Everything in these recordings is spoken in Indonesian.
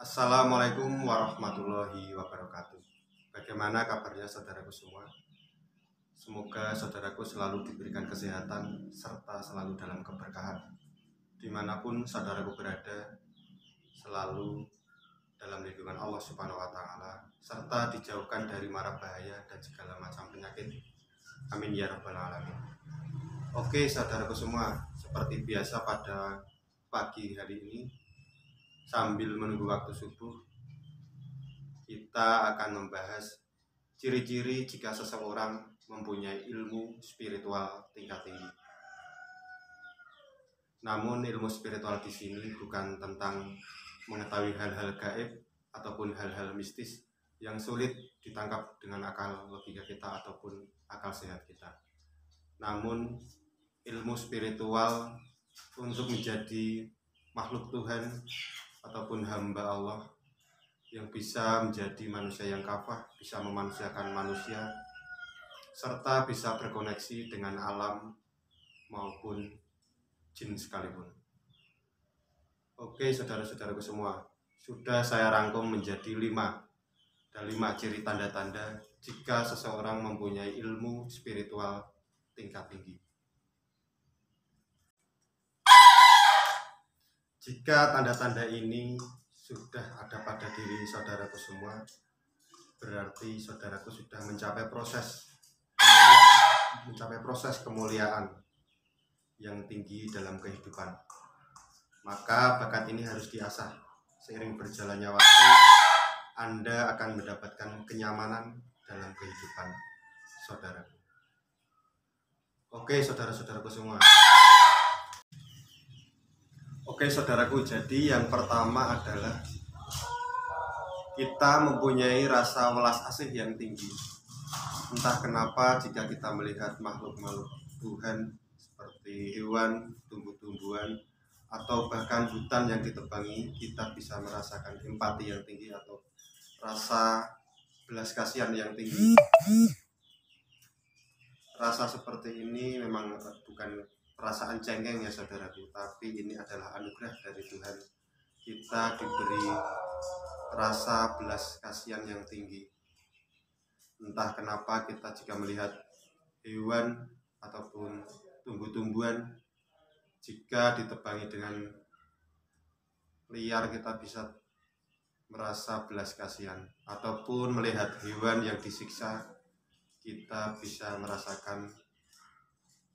Assalamualaikum warahmatullahi wabarakatuh. Bagaimana kabarnya saudaraku semua? Semoga saudaraku selalu diberikan kesehatan serta selalu dalam keberkahan. Dimanapun saudaraku berada, selalu dalam lindungan Allah Subhanahu wa Ta'ala, serta dijauhkan dari mara bahaya dan segala macam penyakit. Amin ya rabbal alamin. Oke saudaraku semua, seperti biasa pada pagi hari ini, sambil menunggu waktu subuh, kita akan membahas ciri-ciri jika seseorang mempunyai ilmu spiritual tingkat tinggi. Namun ilmu spiritual di sini bukan tentang mengetahui hal-hal gaib ataupun hal-hal mistis yang sulit ditangkap dengan akal logika kita ataupun akal sehat kita. Namun ilmu spiritual untuk menjadi makhluk Tuhan ataupun hamba Allah yang bisa menjadi manusia yang kafah, bisa memanusiakan manusia, serta bisa berkoneksi dengan alam maupun jin sekalipun. Oke saudara-saudaraku semua, sudah saya rangkum menjadi 5 ciri tanda-tanda jika seseorang mempunyai ilmu spiritual tingkat tinggi. Jika tanda-tanda ini sudah ada pada diri saudaraku semua, berarti saudaraku sudah mencapai proses kemuliaan yang tinggi dalam kehidupan. Maka bakat ini harus diasah. Seiring berjalannya waktu, Anda akan mendapatkan kenyamanan dalam kehidupan saudaraku. Oke saudara-saudaraku semua. Oke saudaraku, jadi yang pertama adalah kita mempunyai rasa welas asih yang tinggi. Entah kenapa jika kita melihat makhluk-makhluk Tuhan seperti hewan, tumbuh-tumbuhan, atau bahkan hutan yang ditebangi, kita bisa merasakan empati yang tinggi atau rasa belas kasihan yang tinggi. Rasa seperti ini memang bukan perasaan cengeng ya saudaraku, tapi ini adalah anugerah dari Tuhan. Kita diberi rasa belas kasihan yang tinggi. Entah kenapa kita jika melihat hewan ataupun tumbuh-tumbuhan, jika ditebangi dengan liar, kita bisa merasa belas kasihan. Ataupun melihat hewan yang disiksa, kita bisa merasakan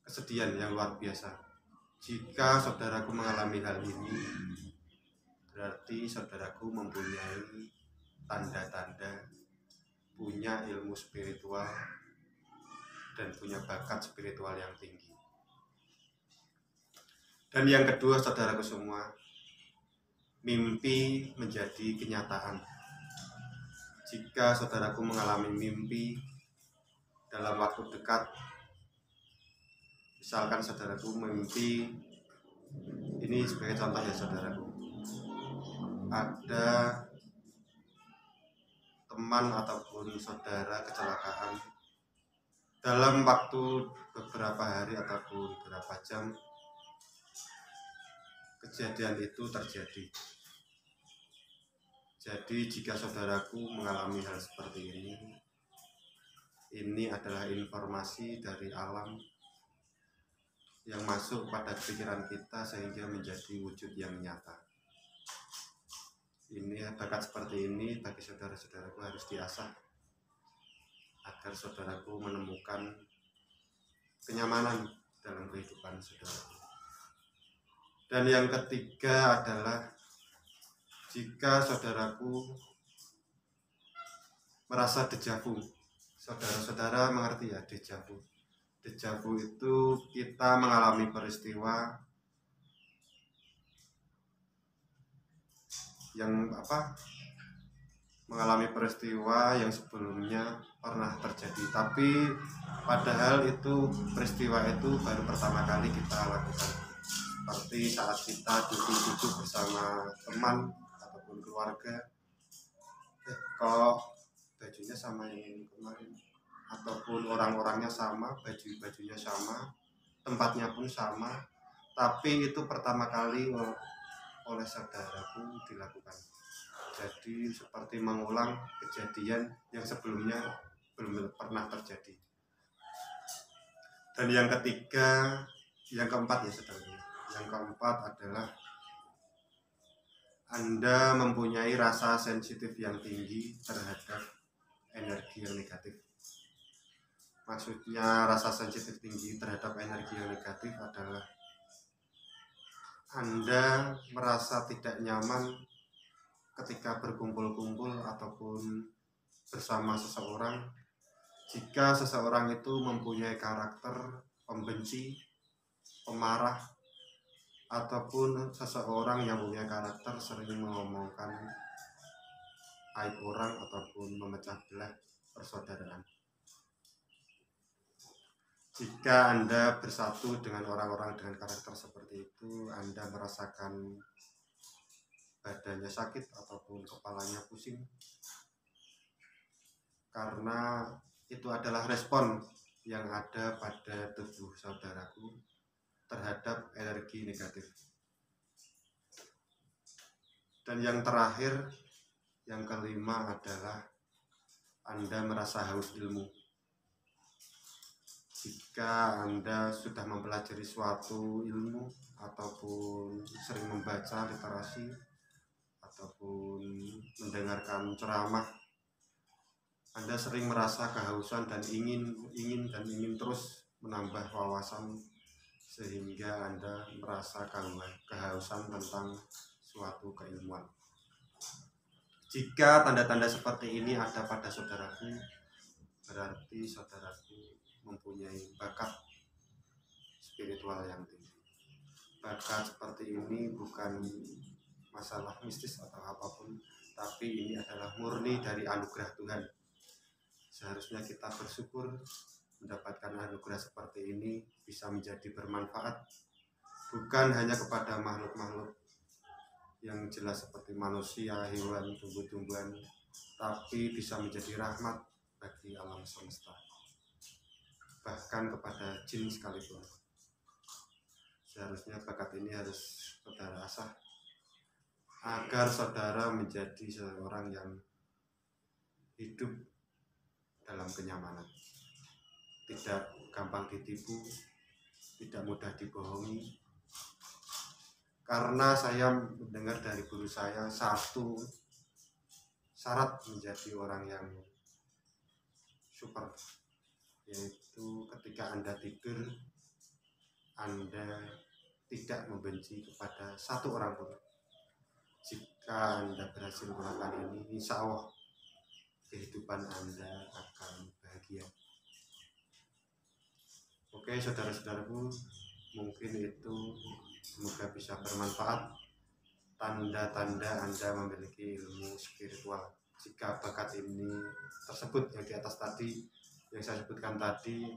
kesedihan yang luar biasa. Jika saudaraku mengalami hal ini, berarti saudaraku mempunyai tanda-tanda punya ilmu spiritual dan punya bakat spiritual yang tinggi. Dan yang kedua saudaraku semua, mimpi menjadi kenyataan. Jika saudaraku mengalami mimpi dalam waktu dekat, misalkan saudaraku mimpi, ini sebagai contoh ya saudaraku, ada teman ataupun saudara kecelakaan, dalam waktu beberapa hari ataupun beberapa jam kejadian itu terjadi. Jadi jika saudaraku mengalami hal seperti ini adalah informasi dari alam yang masuk pada pikiran kita sehingga menjadi wujud yang nyata. Ini bakat seperti ini bagi saudara-saudaraku harus diasah agar saudaraku menemukan kenyamanan dalam kehidupan saudaraku. Dan yang ketiga adalah jika saudaraku merasa dejavu. Saudara-saudara mengerti ya dejavu? Dejavu itu kita mengalami peristiwa yang sebelumnya pernah terjadi, tapi padahal itu peristiwa itu baru pertama kali kita lakukan. Seperti saat kita duduk-duduk bersama teman ataupun keluarga, kok bajunya sama yang kemarin, ataupun orang-orangnya sama, baju-bajunya sama, tempatnya pun sama, tapi itu pertama kali oleh saudaraku dilakukan. Jadi seperti mengulang kejadian yang sebelumnya belum pernah terjadi. Dan yang keempat ya saudara. Yang keempat adalah Anda mempunyai rasa sensitif yang tinggi terhadap energi yang negatif. Maksudnya rasa sensitif tinggi terhadap energi yang negatif adalah Anda merasa tidak nyaman ketika berkumpul-kumpul ataupun bersama seseorang jika seseorang itu mempunyai karakter pembenci, pemarah, ataupun seseorang yang punya karakter sering mengomongkan aib orang ataupun memecah belah persaudaraan. Jika Anda bersatu dengan orang-orang dengan karakter seperti itu, Anda merasakan badannya sakit ataupun kepalanya pusing, karena itu adalah respon yang ada pada tubuh saudaraku terhadap energi negatif. Dan yang terakhir, yang kelima adalah Anda merasa haus ilmu. Jika Anda sudah mempelajari suatu ilmu ataupun sering membaca literasi ataupun mendengarkan ceramah, Anda sering merasa kehausan dan ingin terus menambah wawasan, sehingga Anda merasa kehausan tentang suatu keilmuan. Jika tanda-tanda seperti ini ada pada saudaraku, berarti saudaraku mempunyai bakat spiritual yang tinggi. Bakat seperti ini bukan masalah mistis atau apapun, tapi ini adalah murni dari anugerah Tuhan. Seharusnya kita bersyukur mendapatkan anugerah seperti ini, bisa menjadi bermanfaat bukan hanya kepada makhluk-makhluk yang jelas seperti manusia, hewan, tumbuh-tumbuhan, tapi bisa menjadi rahmat bagi alam semesta, bahkan kepada jin sekalipun. Seharusnya bakat ini harus saudara asah agar saudara menjadi seorang yang hidup dalam kenyamanan, tidak gampang ditipu, tidak mudah dibohongi. Karena saya mendengar dari guru saya, satu syarat menjadi orang yang super, yaitu ketika Anda tidur, Anda tidak membenci kepada satu orang pun. Jika Anda berhasil melakukan ini, insya Allah kehidupan Anda akan bahagia. Oke saudara-saudaraku, mungkin itu semoga bisa bermanfaat. Tanda-tanda Anda memiliki ilmu spiritual. Jika bakat ini tersebut yang di atas tadi, yang saya sebutkan tadi,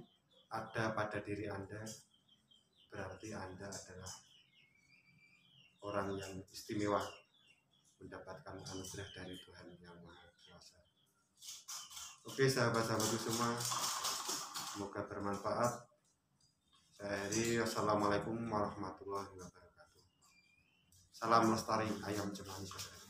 ada pada diri Anda, berarti Anda adalah orang yang istimewa, mendapatkan anugerah dari Tuhan yang Maha Kuasa. Oke sahabat-sahabatku semua, semoga bermanfaat. Saya Heri, wassalamualaikum warahmatullahi wabarakatuh. Salam lestari ayam cemani saudara.